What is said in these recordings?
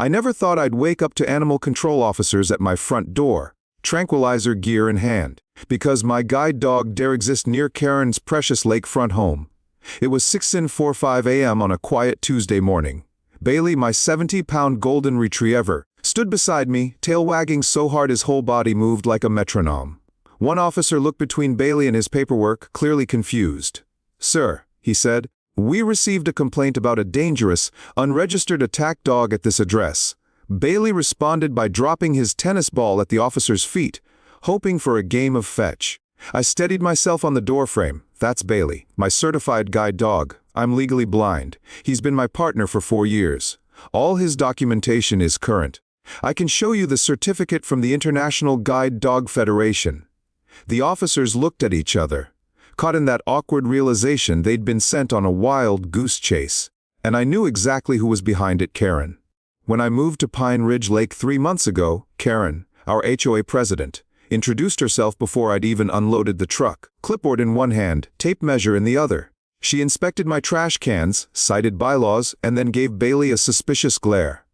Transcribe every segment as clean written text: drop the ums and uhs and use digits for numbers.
I never thought I'd wake up to animal control officers at my front door, tranquilizer gear in hand, because my guide dog dare exist near Karen's precious lakefront home. It was 6:45 a.m. on a quiet Tuesday morning. Bailey, my 70-pound golden retriever, stood beside me, tail wagging so hard his whole body moved like a metronome. One officer looked between Bailey and his paperwork, clearly confused. "Sir," he said, "we received a complaint about a dangerous, unregistered attack dog at this address." Bailey responded by dropping his tennis ball at the officer's feet, hoping for a game of fetch. I steadied myself on the doorframe. "That's Bailey, my certified guide dog. I'm legally blind. He's been my partner for 4 years. All his documentation is current. I can show you the certificate from the International Guide Dog Federation." The officers looked at each other, caught in that awkward realization they'd been sent on a wild goose chase. And I knew exactly who was behind it: Karen. When I moved to Pine Ridge Lake 3 months ago, Karen, our HOA president, introduced herself before I'd even unloaded the truck, clipboard in one hand, tape measure in the other. She inspected my trash cans, cited bylaws, and then gave Bailey a suspicious glare.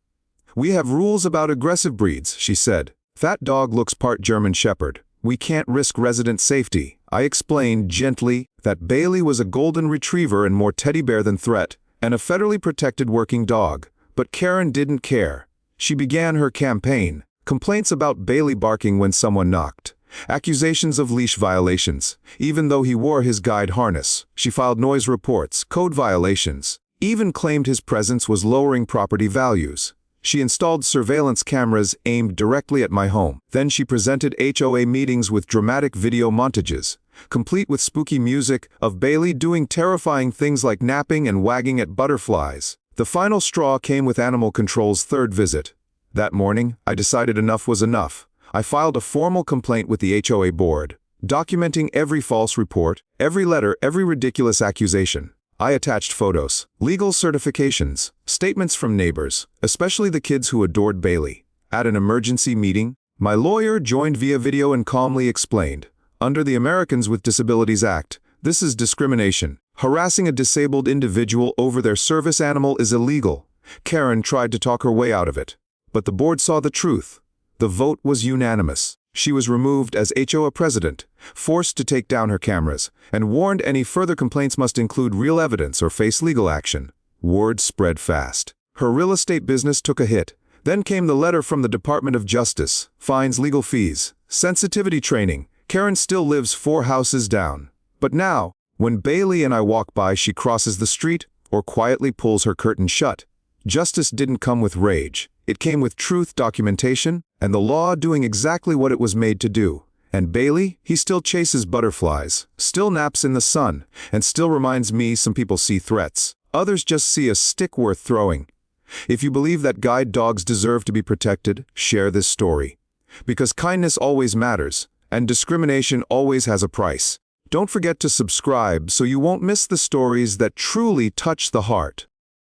"We have rules about aggressive breeds," she said. "That dog looks part German Shepherd. We can't risk resident safety." I explained gently that Bailey was a golden retriever and more teddy bear than threat, and a federally protected working dog. But Karen didn't care. She began her campaign. Complaints about Bailey barking when someone knocked. Accusations of leash violations, even though he wore his guide harness. She filed noise reports, code violations, even claimed his presence was lowering property values. She installed surveillance cameras aimed directly at my home. Then she presented HOA meetings with dramatic video montages, complete with spooky music of Bailey doing terrifying things like napping and wagging at butterflies. The final straw came with Animal Control's 3rd visit. That morning, I decided enough was enough. I filed a formal complaint with the HOA board, documenting every false report, every letter, every ridiculous accusation. I attached photos, legal certifications, statements from neighbors, especially the kids who adored Bailey. At an emergency meeting, my lawyer joined via video and calmly explained, "Under the Americans with Disabilities Act, this is discrimination. Harassing a disabled individual over their service animal is illegal." Karen tried to talk her way out of it, but the board saw the truth. The vote was unanimous. She was removed as HOA president, forced to take down her cameras, and warned any further complaints must include real evidence or face legal action. Word spread fast. Her real estate business took a hit. Then came the letter from the Department of Justice, fines, legal fees, sensitivity training. Karen still lives 4 houses down. But now, when Bailey and I walk by, she crosses the street or quietly pulls her curtain shut. Justice didn't come with rage. It came with truth, documentation, and the law doing exactly what it was made to do. And Bailey, he still chases butterflies, still naps in the sun, and still reminds me some people see threats. Others just see a stick worth throwing. If you believe that guide dogs deserve to be protected, share this story. Because kindness always matters, and discrimination always has a price. Don't forget to subscribe so you won't miss the stories that truly touch the heart.